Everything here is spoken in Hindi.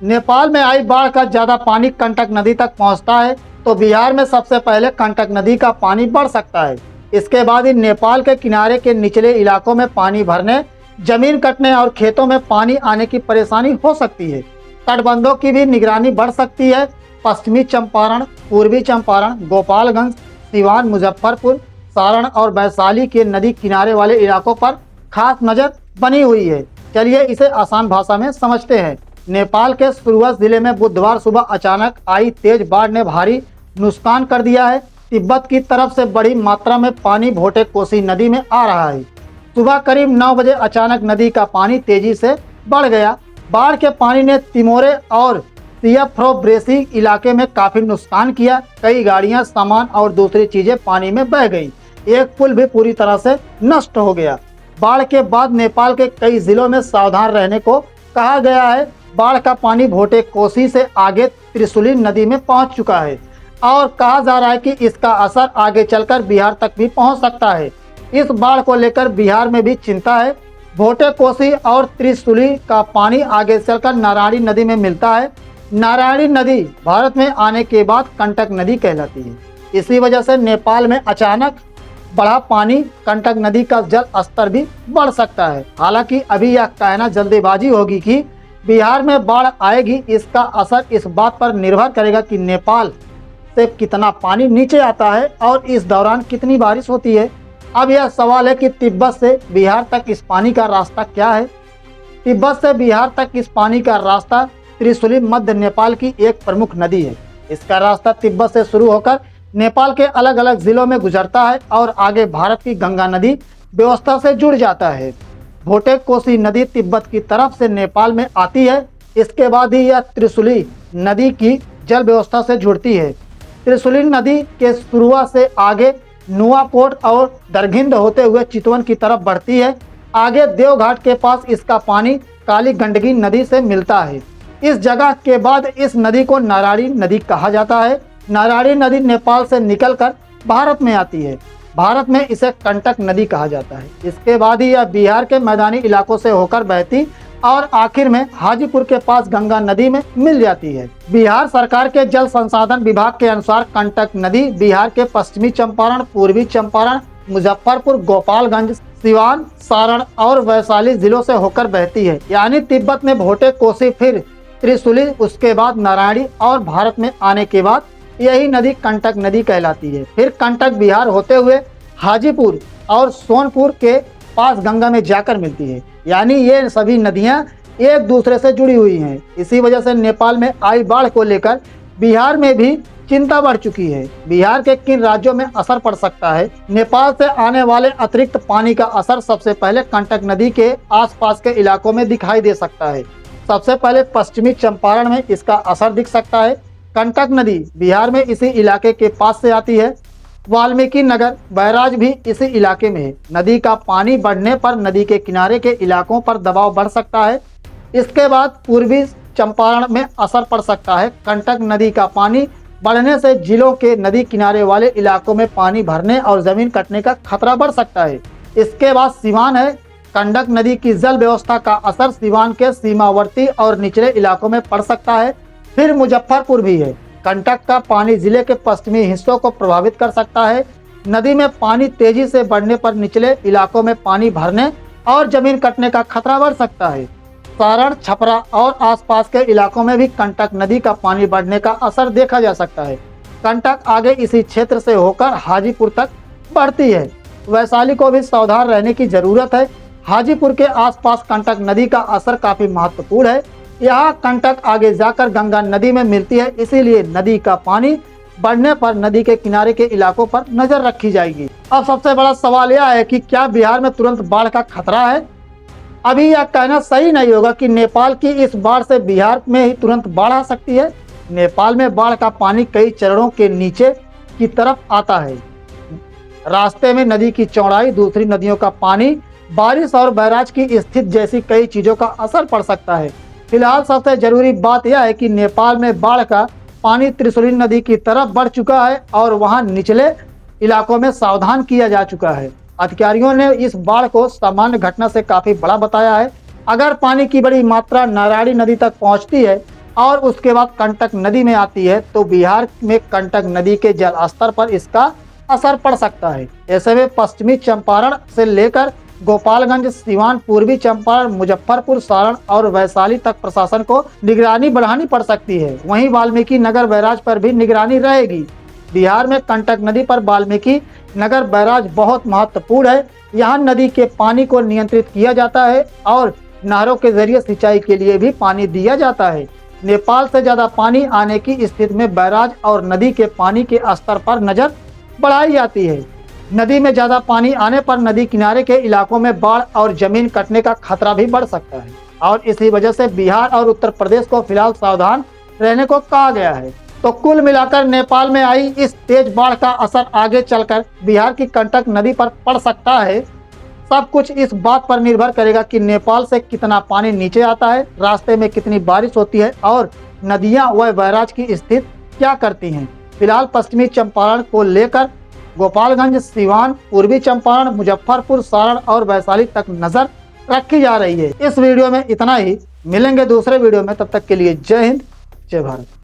नेपाल में आई बाढ़ का ज्यादा पानी कंटक नदी तक पहुंचता है तो बिहार में सबसे पहले कंटक नदी का पानी बढ़ सकता है। इसके बाद ही नेपाल के किनारे के निचले इलाकों में पानी भरने, जमीन कटने और खेतों में पानी आने की परेशानी हो सकती है। तटबंधों की भी निगरानी बढ़ सकती है। पश्चिमी चंपारण, पूर्वी चंपारण, गोपालगंज, सिवान, मुजफ्फरपुर, सारण और वैशाली के नदी किनारे वाले इलाकों पर खास नजर बनी हुई है। चलिए इसे आसान भाषा में समझते हैं। नेपाल के सुरवा जिले में बुधवार सुबह अचानक आई तेज बाढ़ ने भारी नुकसान कर दिया है। तिब्बत की तरफ से बड़ी मात्रा में पानी भोटे कोसी नदी में आ रहा है। सुबह करीब 9 बजे अचानक नदी का पानी तेजी से बढ़ गया। बाढ़ के पानी ने तिमोरे और सियाफ्रोब्रेसी इलाके में काफी नुकसान किया। कई गाड़ियां, सामान और दूसरी चीजें पानी में बह गई। एक पुल भी पूरी तरह से नष्ट हो गया। बाढ़ के बाद नेपाल के कई जिलों में सावधान रहने को कहा गया है। बाढ़ का पानी भोटे कोसी से आगे त्रिशूली नदी में पहुंच चुका है और कहा जा रहा है कि इसका असर आगे चलकर बिहार तक भी पहुंच सकता है। इस बाढ़ को लेकर बिहार में भी चिंता है। भोटे कोसी और त्रिशूली का पानी आगे चलकर नारायणी नदी में मिलता है। नारायणी नदी भारत में आने के बाद कंटक नदी कहलाती है। इसी वजह से नेपाल में अचानक बढ़ा पानी कंटक नदी का जल स्तर भी बढ़ सकता है। हालांकि अभी यह कहना जल्दीबाजी होगी कि बिहार में बाढ़ आएगी। इसका असर इस बात पर निर्भर करेगा कि नेपाल से कितना पानी नीचे आता है और इस दौरान कितनी बारिश होती है। अब यह सवाल है कि तिब्बत से बिहार तक इस पानी का रास्ता क्या है। तिब्बत से बिहार तक इस पानी का रास्ता त्रिशूली मध्य नेपाल की एक प्रमुख नदी है। इसका रास्ता तिब्बत से शुरू होकर नेपाल के अलग अलग जिलों में गुजरता है और आगे भारत की गंगा नदी व्यवस्था से जुड़ जाता है। भोटे कोसी नदी तिब्बत की तरफ से नेपाल में आती है। इसके बाद ही यह त्रिशूली नदी की जल व्यवस्था से जुड़ती है। त्रिशूली नदी के सुरुआ से आगे नुआकोट और दरगिंद होते हुए चितवन की तरफ बढ़ती है। आगे देवघाट के पास इसका पानी काली गंडकी नदी से मिलता है। इस जगह के बाद इस नदी को नारायणी नदी कहा जाता है। नारायणी नदी नेपाल से निकलकर भारत में आती है। भारत में इसे कंटक नदी कहा जाता है। इसके बाद ही यह बिहार के मैदानी इलाकों से होकर बहती और आखिर में हाजीपुर के पास गंगा नदी में मिल जाती है। बिहार सरकार के जल संसाधन विभाग के अनुसार कंटक नदी बिहार के पश्चिमी चंपारण, पूर्वी चंपारण, मुजफ्फरपुर, गोपालगंज, सिवान, सारण और वैशाली जिलों से होकर बहती है। यानी तिब्बत में भोटे कोसी, फिर त्रिशूली, उसके बाद नारायणी और भारत में आने के बाद यही नदी कंटक नदी कहलाती है। फिर कंटक बिहार होते हुए हाजीपुर और सोनपुर के पास गंगा में जाकर मिलती है। यानी ये सभी नदियां एक दूसरे से जुड़ी हुई हैं। इसी वजह से नेपाल में आई बाढ़ को लेकर बिहार में भी चिंता बढ़ चुकी है। बिहार के किन राज्यों में असर पड़ सकता है। नेपाल से आने वाले अतिरिक्त पानी का असर सबसे पहले कंटक नदी के आसपास के इलाकों में दिखाई दे सकता है। सबसे पहले पश्चिमी चंपारण में इसका असर दिख सकता है। कंटक नदी बिहार में इसी इलाके के पास से आती है। वाल्मीकि नगर बैराज भी इसी इलाके में है। नदी का पानी बढ़ने पर नदी के किनारे के इलाकों पर दबाव बढ़ सकता है। इसके बाद पूर्वी चंपारण में असर पड़ सकता है। कंटक नदी का पानी बढ़ने से जिलों के नदी किनारे वाले इलाकों में पानी भरने और जमीन कटने का खतरा बढ़ सकता है। इसके बाद सिवान है। कंटक नदी की जल व्यवस्था का असर सिवान के सीमावर्ती और निचले इलाकों में पड़ सकता है। फिर मुजफ्फरपुर भी है। कंटक का पानी जिले के पश्चिमी हिस्सों को प्रभावित कर सकता है। नदी में पानी तेजी से बढ़ने पर निचले इलाकों में पानी भरने और जमीन कटने का खतरा बढ़ सकता है। सारण, छपरा और आसपास के इलाकों में भी कंटक नदी का पानी बढ़ने का असर देखा जा सकता है। कंटक आगे इसी क्षेत्र से होकर हाजीपुर तक बढ़ती है। वैशाली को भी सावधान रहने की जरूरत है। हाजीपुर के आसपास कंटक नदी का असर काफी महत्वपूर्ण है। यहाँ कंटक आगे जाकर गंगा नदी में मिलती है। इसीलिए नदी का पानी बढ़ने पर नदी के किनारे के इलाकों पर नजर रखी जाएगी। अब सबसे बड़ा सवाल यह है कि क्या बिहार में तुरंत बाढ़ का खतरा है। अभी यह कहना सही नहीं होगा कि नेपाल की इस बाढ़ से बिहार में ही तुरंत बाढ़ आ सकती है। नेपाल में बाढ़ का पानी कई चरणों के नीचे की तरफ आता है। रास्ते में नदी की चौड़ाई, दूसरी नदियों का पानी, बारिश और बैराज की स्थिति जैसी कई चीजों का असर पड़ सकता है। फिलहाल सबसे जरूरी बात यह है कि नेपाल में बाढ़ का पानी त्रिशूली नदी की तरफ बढ़ चुका है और वहां निचले इलाकों में सावधान किया जा चुका है। अधिकारियों ने इस बाढ़ को सामान्य घटना से काफी बड़ा बताया है। अगर पानी की बड़ी मात्रा नारायणी नदी तक पहुंचती है और उसके बाद कंटक नदी में आती है तो बिहार में कंटक नदी के जल स्तर पर इसका असर पड़ सकता है। ऐसे में पश्चिमी चंपारण से लेकर गोपालगंज, सीवान, पूर्वी चंपारण, मुजफ्फरपुर, सारण और वैशाली तक प्रशासन को निगरानी बढ़ानी पड़ सकती है। वहीं वाल्मीकि नगर बैराज पर भी निगरानी रहेगी। बिहार में कंटक नदी पर वाल्मीकि नगर बैराज बहुत महत्वपूर्ण है। यहाँ नदी के पानी को नियंत्रित किया जाता है और नहरों के जरिए सिंचाई के लिए भी पानी दिया जाता है। नेपाल से ज्यादा पानी आने की स्थिति में बैराज और नदी के पानी के स्तर पर नजर बढ़ाई जाती है। नदी में ज्यादा पानी आने पर नदी किनारे के इलाकों में बाढ़ और जमीन कटने का खतरा भी बढ़ सकता है और इसी वजह से बिहार और उत्तर प्रदेश को फिलहाल सावधान रहने को कहा गया है। तो कुल मिलाकर नेपाल में आई इस तेज बाढ़ का असर आगे चलकर बिहार की कंटक नदी पर पड़ सकता है। सब कुछ इस बात पर निर्भर करेगा कि नेपाल से कितना पानी नीचे आता है, रास्ते में कितनी बारिश होती है और नदियां व बैराज की स्थिति क्या करती हैं। फिलहाल पश्चिमी चंपारण को लेकर गोपालगंज, सीवान, पूर्वी चंपारण, मुजफ्फरपुर, सारण और वैशाली तक नजर रखी जा रही है। इस वीडियो में इतना ही, मिलेंगे दूसरे वीडियो में, तब तक के लिए जय हिंद, जय भारत।